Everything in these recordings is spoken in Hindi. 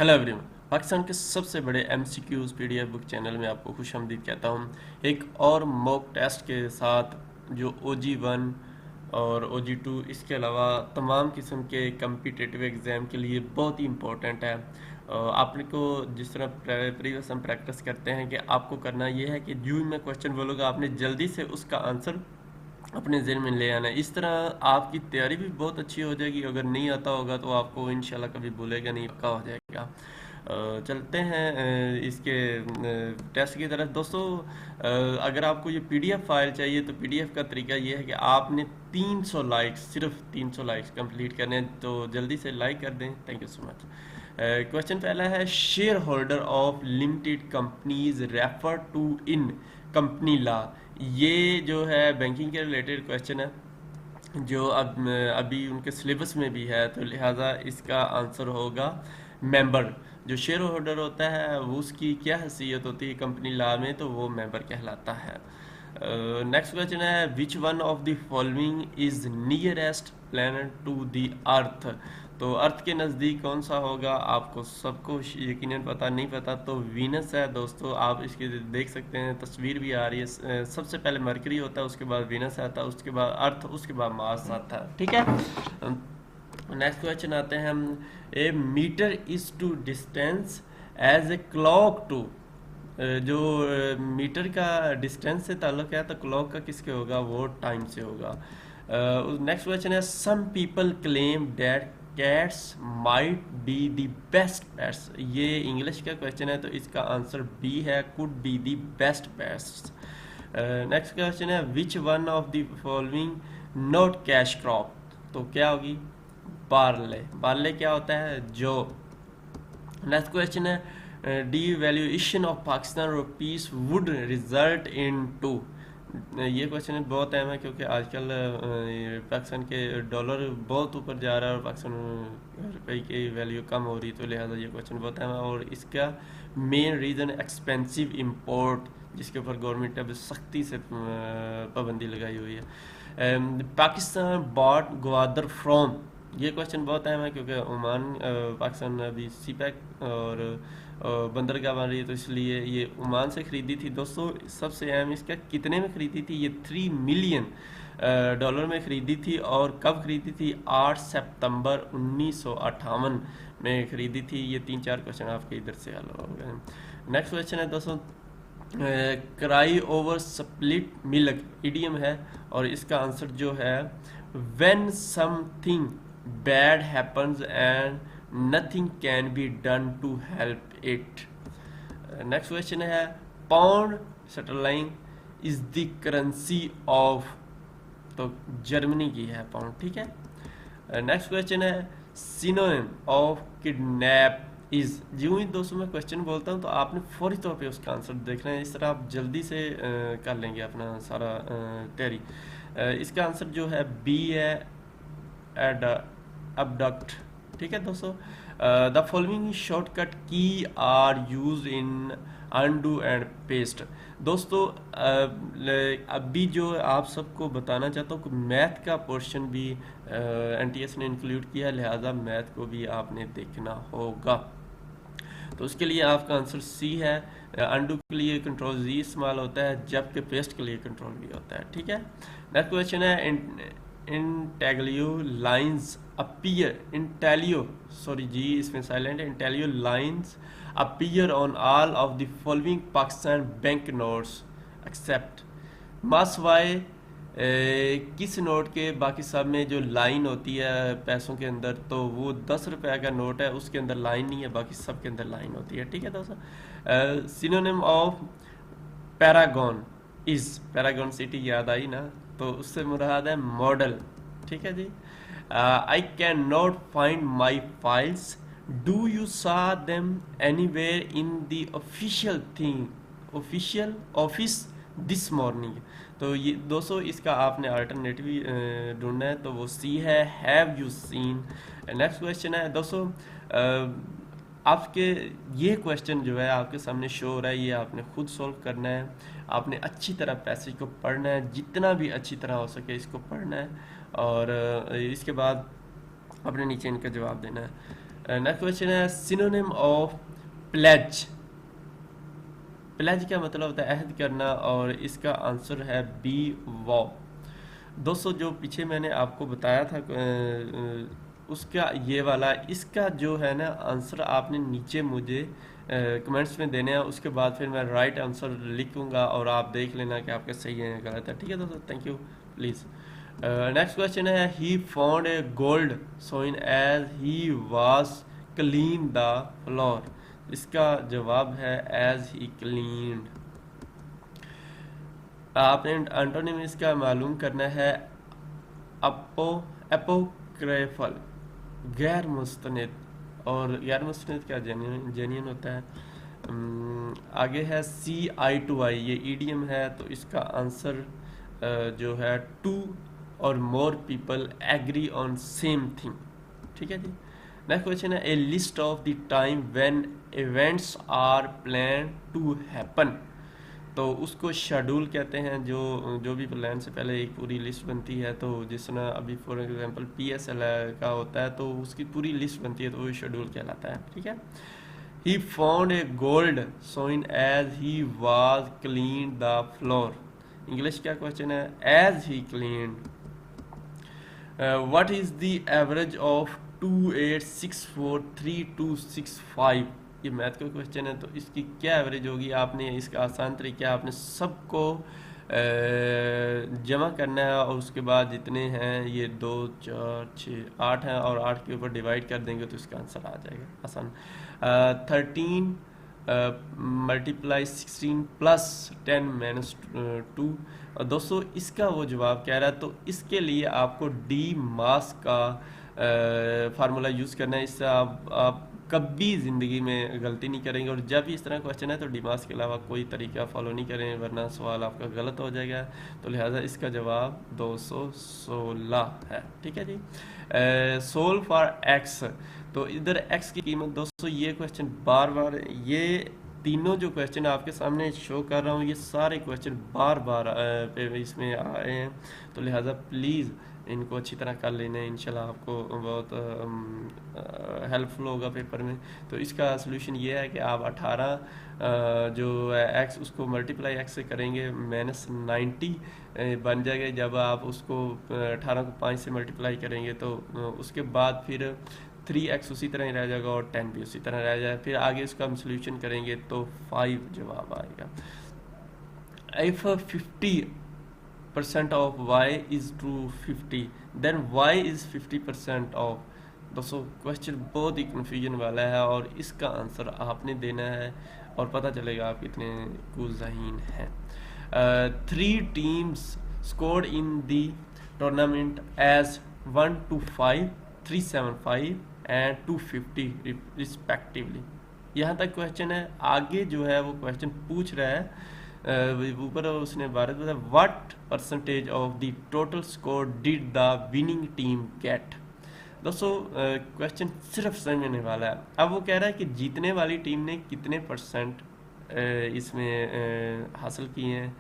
Hello everyone. पाकिस्तान के सबसे बड़े एमसीक्यूज पीडीएफ बुक चैनल में आपको खुशामदीद कहता हूँ। एक और मॉक टेस्ट के साथ जो OG1 और OG2 इसके अलावा तमाम किस्म के कम्पिटिटिव एग्ज़ाम के लिए बहुत ही इम्पोर्टेंट है। आपने को जिस तरह प्रीवियस हम प्रैक्टिस करते हैं कि आपको करना ये है कि जो भी मैं क्वेश्चन बोलूँगा आपने जल्दी से उसका आंसर अपने ज़हन में ले आना है। इस तरह आपकी तैयारी भी बहुत अच्छी हो जाएगी। अगर नहीं आता होगा तो आपको इंशाल्लाह कभी भूलेगा नहीं, पक्का हो जाएगा। चलते हैं इसके टेस्ट की तरफ। दोस्तों, अगर आपको ये पीडीएफ फाइल चाहिए तो पीडीएफ का तरीका ये है कि आपने 300 लाइक्स, सिर्फ 300 लाइक्स कंप्लीट करने हैं, तो जल्दी से लाइक कर दें। Thank you so much. Question पहला है, shareholder of limited companies refer to in company law. ये जो है बैंकिंग के रिलेटेड क्वेश्चन है जो अब अभी उनके सिलेबस में भी है, तो लिहाजा इसका आंसर होगा मेंबर। जो शेयर होल्डर होता है वो उसकी क्या हैसियत होती है कंपनी लॉ में, तो वो मेंबर कहलाता है। नेक्स्ट क्वेश्चन है, which one of the following is nearest planet to the earth. तो अर्थ के नज़दीक कौन सा होगा, आपको सबको यकीनन पता, नहीं पता तो वीनस है। दोस्तों, आप इसके देख सकते हैं, तस्वीर भी आ रही है। सबसे पहले मरकरी होता है, उसके बाद वीनस आता है, उसके बाद अर्थ, उसके बाद मार्स आता है। ठीक है। नेक्स्ट क्वेश्चन आते हैं हम, a meter is to distance as a clock to. जो मीटर का डिस्टेंस से ताल्लुक है तो क्लॉक का किसके होगा, वो टाइम से होगा। नेक्स्ट क्वेश्चन है, some people claim that cats might be the best pets. ये इंग्लिश का क्वेश्चन है तो इसका आंसर बी है, could be the best pets. Next question है, which one of the following not cash crop. तो क्या होगी, बार्ले। बार्ले क्या होता है, जो। नेक्स्ट क्वेश्चन है, devaluation of Pakistan rupees would result in to. ये क्वेश्चन बहुत अहम है क्योंकि आजकल पाकिस्तान के डॉलर बहुत ऊपर जा रहा है और पाकिस्तान रुपये की वैल्यू कम हो रही, तो लिहाजा ये क्वेश्चन बहुत अहम है। और इसका मेन रीज़न एक्सपेंसिव इंपोर्ट, जिसके ऊपर गवर्नमेंट ने अब सख्ती से पाबंदी लगाई हुई है। Pakistan bought Gwadar from. ये क्वेश्चन बहुत अहम है क्योंकि ओमान पाकिस्तान अभी सीपैक और बंदरगाह बन रही है, तो इसलिए ये ओमान से ख़रीदी थी। दोस्तों, सबसे अहम इसका कितने में ख़रीदी थी, ये 3 मिलियन डॉलर में ख़रीदी थी। और कब ख़रीदी थी, 8 सितंबर 1958 में ख़रीदी थी। ये 3-4 क्वेश्चन आपके इधर से हल हो गए। नेक्स्ट क्वेश्चन है दोस्तों, cry over split milk idiom है और इसका आंसर जो है, when something bad happens and nothing can be done to help it. Next question है, pound sterling is the currency of. तो जर्मनी की है पाउंड। ठीक है। नेक्स्ट क्वेश्चन है, सिनोनिम ऑफ किडनैप इज। जो ही दोस्तों मैं क्वेश्चन बोलता हूँ तो आपने फौरी तौर पे उसका आंसर देखना है, इस तरह आप जल्दी से कर लेंगे अपना सारा तैयारी। इसका आंसर जो है बी है, एड अबडक्ट। ठीक है दोस्तों। The following shortcut key are use in undo and paste. दोस्तों, अभी जो आप सबको बताना चाहता हूँ कि मैथ का पोर्शन भी NTS ने इंक्लूड किया है, लिहाजा मैथ को भी आपने देखना होगा। तो उसके लिए आपका आंसर सी है। अनडू के लिए कंट्रोल जी इस्तेमाल होता है, जबकि पेस्ट के लिए कंट्रोल भी होता है। ठीक है। नेक्स्ट क्वेश्चन है, intaglio lines appear, intaglio, sorry जी इसमें साइलेंट है, intaglio lines appear on all of the following Pakistan bank notes except मस वाई। किस नोट के बाकी सब में जो लाइन होती है पैसों के अंदर, तो वो 10 रुपये का नोट है, उसके अंदर लाइन नहीं है, बाकी सब के अंदर लाइन होती है। ठीक है दोस्तों। Synonym of Paragon is, Paragon city याद आई ना, तो उससे मुराद है मॉडल। ठीक है जी। I can not find my files, do you saw them anywhere in the official thing, official office this morning. तो ये दोस्तों इसका आपने अल्टरनेटिव ढूंढना है, तो वो सी है, have you seen. Next question है दोस्तों, आपके ये क्वेश्चन जो है आपके सामने शो हो रहा है, ये आपने खुद सॉल्व करना है। आपने अच्छी तरह पैसेज को पढ़ना है, जितना भी अच्छी तरह हो सके इसको पढ़ना है, और इसके बाद अपने नीचे इनका जवाब देना है। नेक्स्ट क्वेश्चन है सिनोनिम ऑफ प्लेज। प्लेज क्या मतलब होता है? अहद करना, और इसका आंसर है बी वॉ। दोस्तों जो पीछे मैंने आपको बताया था उसका ये वाला, इसका जो है ना आंसर आपने नीचे मुझे कमेंट्स में देने हैं, उसके बाद फिर मैं राइट आंसर लिखूंगा और आप देख लेना कि आपका सही है या गलत है। ठीक है दोस्तों, thank you please. Next question है he found a gold coin as he was clean the floor. इसका जवाब है एज ही क्लीन्ड। आपने एंटोनिम इसका मालूम करना है अपो एपोक्रेफल, गैर मुस्तनिद। और गैर मुस्तनिद क्या जेन्युइन होता है। आगे है सी आई टू आई, ये ईडियम है, तो इसका आंसर जो है two or more people agree on same thing. ठीक है जी। नेक्स्ट क्वेश्चन है a list of the time when events are plan to happen. तो उसको शेड्यूल कहते हैं, जो भी प्लान से पहले एक पूरी लिस्ट बनती है। तो जिस तरह अभी फॉर एग्जांपल PSL का होता है, तो उसकी पूरी लिस्ट बनती है, तो वो शेड्यूल कहलाता है। ठीक है। He found a gold coin as he was clean the floor. English क्या क्वेश्चन है? As he clean. What is the average of 28643265। ये मैथ का क्वेश्चन है, तो इसकी क्या एवरेज होगी? आपने इसका आसान तरीका, आपने सबको जमा करना है, और उसके बाद जितने हैं ये 2 4 6 8 हैं, और 8 के ऊपर डिवाइड कर देंगे तो इसका आंसर आ जाएगा आसान। 13 मल्टीप्लाई 16 प्लस 10 माइनस 2। और दोस्तों इसका वो जवाब कह रहा है, तो इसके लिए आपको डी मास का फार्मूला यूज़ करना है। इससे आप कभी ज़िंदगी में गलती नहीं करेंगे, और जब भी इस तरह क्वेश्चन है तो डिमास के अलावा कोई तरीका फॉलो नहीं करें, वरना सवाल आपका गलत हो जाएगा। तो लिहाजा इसका जवाब 216 है। ठीक है जी। सोल्व फॉर एक्स, तो इधर एक्स की कीमत दोस्तों, ये क्वेश्चन बार बार, ये तीनों जो क्वेश्चन आपके सामने शो कर रहा हूँ, ये सारे क्वेश्चन बार बार इसमें आए हैं। तो लिहाजा प्लीज़ इनको अच्छी तरह कर लेना, इंशाल्लाह आपको बहुत हेल्पफुल होगा पेपर में। तो इसका सोल्यूशन ये है कि आप 18 जो है एक्स, उसको मल्टीप्लाई एक्स से करेंगे, -90 बन जाएगा। जब आप उसको 18 को 5 से मल्टीप्लाई करेंगे तो उसके बाद फिर 3x उसी तरह ही रह जाएगा, और 10 भी उसी तरह रह जाएगा। फिर आगे इसका हम सोल्यूशन करेंगे तो 5 जवाब आएगा। If 50% of y is true 50, then y is 50% of। दोस्तों क्वेश्चन बहुत ही कन्फ्यूजन वाला है, और इसका आंसर आपने देना है, और पता चलेगा आप कितने कुज़हीन हैं। 3 teams scored in the tournament as 125, 375 and 250 respectively. यहाँ तक क्वेश्चन है। आगे जो है वो क्वेश्चन पूछ रहा है, ऊपर उसने भारत बताया what percentage of the total score did the winning team get. दोस्तों क्वेश्चन सिर्फ समझने वाला है। अब वो कह रहा है कि जीतने वाली टीम ने कितने परसेंट इसमें हासिल किए हैं।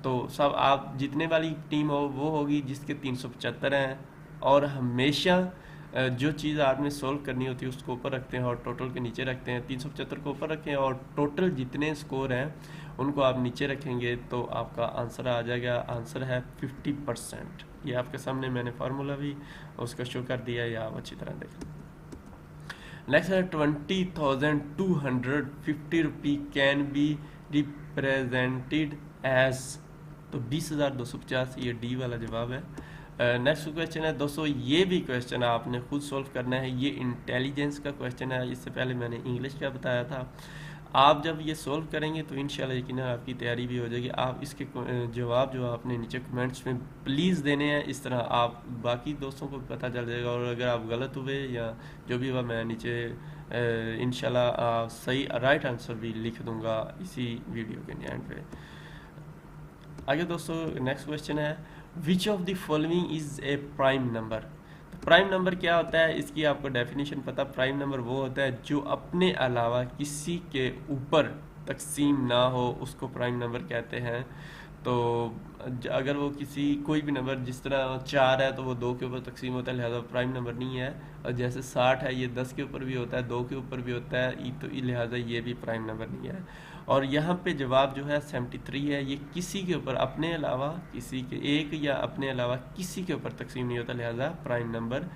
तो सब आप जीतने वाली टीम हो वो होगी जिसके 375 हैं, और हमेशा जो चीज़ आपने सोल्व करनी होती है उसको ऊपर रखते हैं और टोटल के नीचे रखते हैं। 375 को ऊपर रखें और टोटल जितने स्कोर हैं उनको आप नीचे रखेंगे, तो आपका आंसर आ जाएगा। आंसर है 50%। ये आपके सामने मैंने फार्मूला भी उसका शो कर दिया है, या आप अच्छी तरह देखें। नेक्स्ट है 20,250 रुपी कैन बी रिप्रेजेंटेड एज, तो 20,250, ये डी वाला जवाब है। नेक्स्ट क्वेश्चन है दोस्तों, ये भी क्वेश्चन आपने खुद सॉल्व करना है। ये इंटेलिजेंस का क्वेश्चन है। इससे पहले मैंने इंग्लिश का बताया था। आप जब ये सॉल्व करेंगे तो इंशाल्लाह यकीनन आपकी तैयारी भी हो जाएगी। आप इसके जवाब जो आपने नीचे कमेंट्स में प्लीज़ देने हैं, इस तरह आप बाकी दोस्तों को पता चल जाएगा। और अगर आप गलत हुए या जो भी हुआ, मैं नीचे इंशाल्लाह सही राइट आंसर भी लिख दूंगा इसी वीडियो के एंड पे। आगे दोस्तों नेक्स्ट क्वेश्चन है विच of the following is a prime number. Prime number क्या होता है, इसकी आपको डेफिनेशन पता। प्राइम नंबर वो होता है जो अपने अलावा किसी के ऊपर तकसीम ना हो, उसको प्राइम नंबर कहते हैं। तो अगर वो किसी कोई भी नंबर, जिस तरह 4 है तो वो 2 के ऊपर तकसीम होता है, लिहाजा प्राइम नंबर नहीं है। और जैसे 60 है, ये 10 के ऊपर भी होता है, 2 के ऊपर भी होता है, तो लिहाजा ये भी प्राइम नंबर नहीं है। और यहाँ पे जवाब जो है 73 है, ये किसी के ऊपर अपने अलावा किसी के एक या अपने अलावा किसी के ऊपर तकसीम नहीं होता, लिहाजा प्राइम नंबर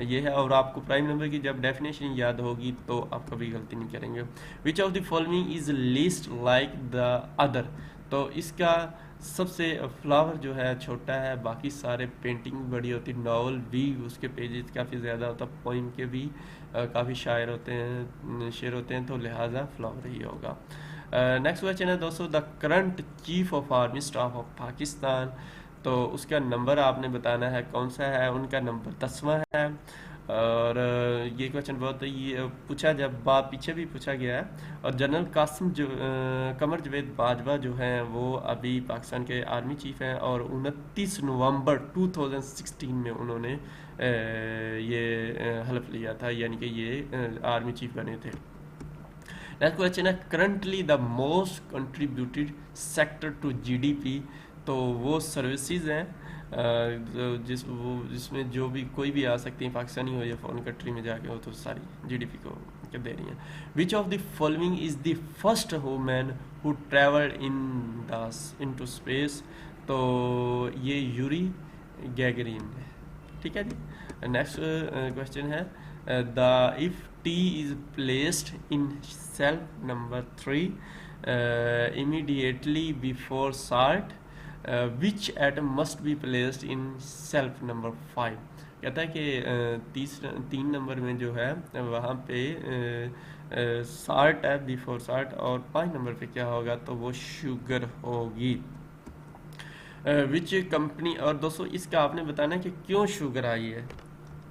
ये है। और आपको प्राइम नंबर की जब डेफिनेशन याद होगी तो आप कभी गलती नहीं करेंगे। विच of the following is least like the other, तो इसका सबसे फ्लावर जो है छोटा है, बाकी सारे पेंटिंग बड़ी होती, नॉवल भी उसके पेजेस काफ़ी ज़्यादा होता, पोइम के भी काफ़ी शायर होते हैं, शेर होते हैं, तो लिहाजा फ्लावर ही होगा। नेक्स्ट क्वेश्चन है दोस्तों, the current chief of army staff of Pakistan, तो उसका नंबर आपने बताना है कौन सा है। उनका नंबर 10वां है। और ये क्वेश्चन बहुत ये पूछा, जब बात पीछे भी पूछा गया है। और जनरल कासिम जो कमर जावेद बाजवा जो हैं वो अभी पाकिस्तान के आर्मी चीफ हैं, और 29 नवंबर 2016 में उन्होंने ये हल्फ लिया था, यानी कि ये आर्मी चीफ बने थे। नेक्स्ट क्वेश्चन है, currently the most contributed sector to GDP, तो वो सर्विसेज हैं जिसमें जो भी कोई भी आ सकती है, पाकिस्तानी हो या फॉरेन कंट्री में जाके हो, तो सारी जीडीपी को दे रही हैं। Which of the following is the first woman who travelled into space, तो ये यूरी गैगरिन है। ठीक है जी। नेक्स्ट क्वेश्चन है, the if T is placed in cell number 3 immediately before salt, which atom must be placed in self number 5, कहता है कि 3 नंबर में जो है वहाँ पे साल्ट है बिफोर साल्ट, और 5 नंबर पे क्या होगा, तो वो शुगर होगी। विच कंपनी, और दोस्तों इसका आपने बताना है कि क्यों शुगर आई है।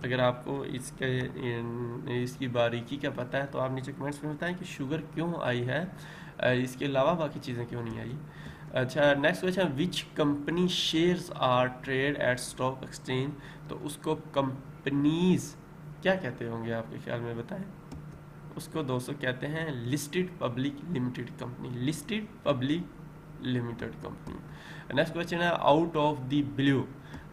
अगर आपको इसकी बारीकी का पता है तो आप नीचे कमेंट्स में बताएं कि शुगर क्यों आई है, इसके अलावा बाकी चीज़ें क्यों नहीं आई। अच्छा, next question, which company shares are trade at stock exchange, तो उसको कंपनीज क्या कहते होंगे आपके ख्याल में, बताएं। उसको दोस्तों कहते हैं listed public limited company, listed public limited company. Next question है, आउट ऑफ द ब्लू,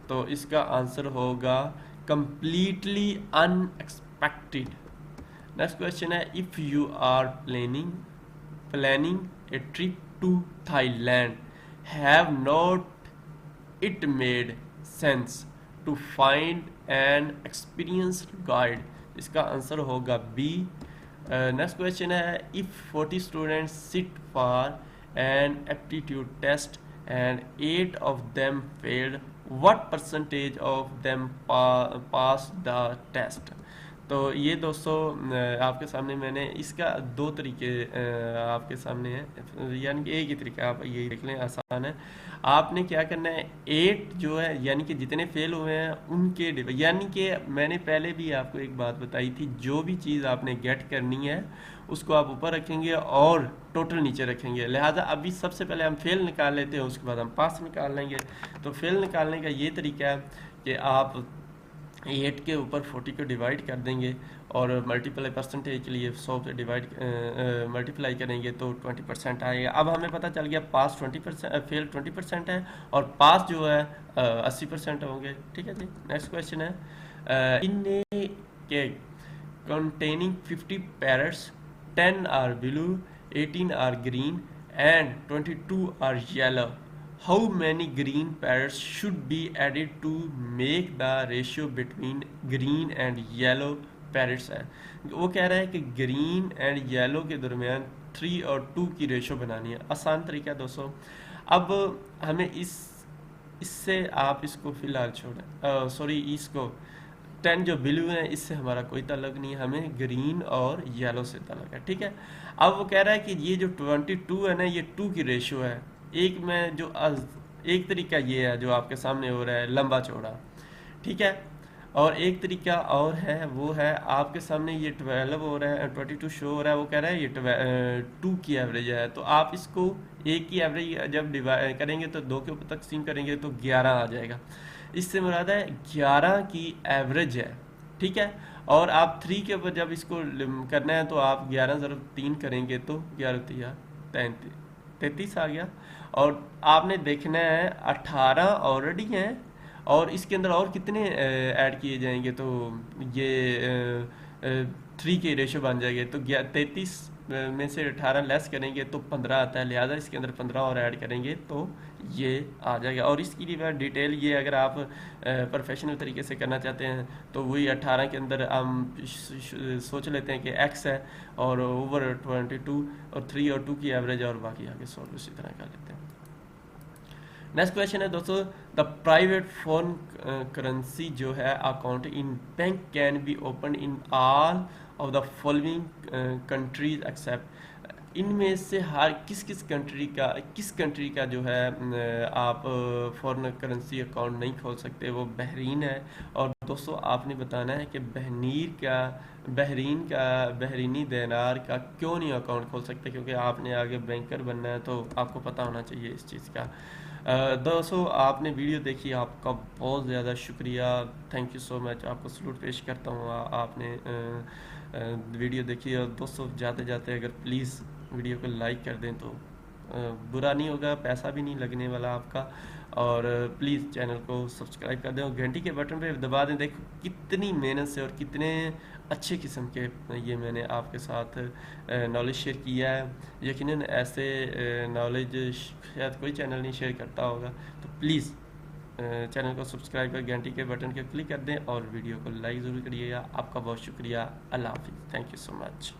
तो इसका आंसर होगा completely unexpected। नेक्स्ट क्वेश्चन है, if you are planning a trip to Thailand, have not it made sense to find an experienced guide, इसका आंसर होगा बी। नेक्स्ट क्वेश्चन है, if 40 students sit for an aptitude test and 8 of them failed, what percentage of them passed the test, तो ये दोस्तों आपके सामने मैंने इसका 2 तरीके आपके सामने है, यानी कि एक ही तरीका, आप ये देख लें, आसान है। आपने क्या करना है, 8 जो है यानी कि जितने फेल हुए हैं उनके यानी कि मैंने पहले भी आपको एक बात बताई थी, जो भी चीज़ आपने गेट करनी है उसको आप ऊपर रखेंगे और टोटल नीचे रखेंगे। लिहाजा अभी सबसे पहले हम फेल निकाल लेते हैं, उसके बाद हम पास निकाल लेंगे। तो फेल निकालने का ये तरीका है कि आप 8 के ऊपर 40 को डिवाइड कर देंगे और मल्टीप्लाई परसेंटेज के लिए 100 पे डिवाइड मल्टीप्लाई करेंगे तो 20% आएगा। अब हमें पता चल गया पास 20%, फेल 20% है, और पास जो है 80% होंगे। ठीक है जी। नेक्स्ट क्वेश्चन है, इन ए cake containing 50 parrots, 10 are blue, 18 are green and 22 are yellow, how many green parrots should be added to make the ratio between green and yellow parrots है। वो कह रहा है कि ग्रीन एंड येलो के दरमियान 3 और 2 की रेशो बनानी है। आसान तरीका दोस्तों। अब हमें इससे आप इसको फिलहाल छोड़ें, सॉरी इसको 10 जो ब्लू है इससे हमारा कोई ताल्लुक नहीं है, हमें ग्रीन और येलो से ताल्लुक है। ठीक है। अब वो कह रहा है कि ये जो 22 है ना, ये 2 की रेशियो है। एक तरीका ये है जो आपके सामने हो रहा है, लंबा चौड़ा। ठीक है। और एक तरीका और है, वो है आपके सामने ये 12 हो रहा है, 22 शो हो रहा है, वो कह रहा है ये 2 की एवरेज है। तो आप इसको 1 की एवरेज जब डिवाइड करेंगे तो 2 के ऊपर तकसीम करेंगे तो 11 आ जाएगा। इससे मुराद है 11 की एवरेज है। ठीक है। और आप 3 के ऊपर जब इसको करना है तो आप 11 × 3 करेंगे तो 11 × 3 = 33 आ गया। और आपने देखना है 18 ऑलरेडी हैं, और इसके अंदर और कितने ऐड किए जाएंगे, तो ये 3 के रेशो बन जाएंगे। तो 33 में से 18 लेस करेंगे तो 15 आता है, लिहाजा इसके अंदर 15 और ऐड करेंगे तो ये आ जाएगा। और इसकी डिटेल ये, अगर आप प्रोफेशनल तरीके से करना चाहते हैं तो वही 18 के अंदर हम सोच लेते हैं कि x है, और ओवर 22 और 3 और 2 की एवरेज, और बाकी आगे सॉल्व उसी तरह कर लेते हैं। नेक्स्ट क्वेश्चन है दोस्तों, द प्राइवेट फॉरेन करेंसी जो है account in bank can be open in all of the following countries except. इनमें से हर किस कंट्री का जो है आप फॉरेन करेंसी अकाउंट नहीं खोल सकते, वो बहरीन है। और दोस्तों आपने बताना है कि बहरीनी दिनार का क्यों नहीं अकाउंट खोल सकते, क्योंकि आपने आगे बैंकर बनना है, तो आपको पता होना चाहिए इस चीज़ का। दोस्तों आपने वीडियो देखी, आपका बहुत ज़्यादा शुक्रिया, थैंक यू सो मच, आपको सलूट पेश करता हूँ। आपने वीडियो देखी, और दोस्तों जाते जाते अगर प्लीज़ वीडियो को लाइक कर दें तो बुरा नहीं होगा, पैसा भी नहीं लगने वाला आपका। और प्लीज़ चैनल को सब्सक्राइब कर दें और घंटी के बटन पे दबा दें। देखो कितनी मेहनत से और कितने अच्छे किस्म के ये मैंने आपके साथ नॉलेज शेयर किया है। यकीनन ऐसे नॉलेज शायद कोई चैनल नहीं शेयर करता होगा। तो प्लीज़ चैनल को सब्सक्राइब कर घंटी के बटन को क्लिक कर दें और वीडियो को लाइक ज़रूर करिएगा। आपका बहुत शुक्रिया। अल्लाह हाफिज़। Thank you so much.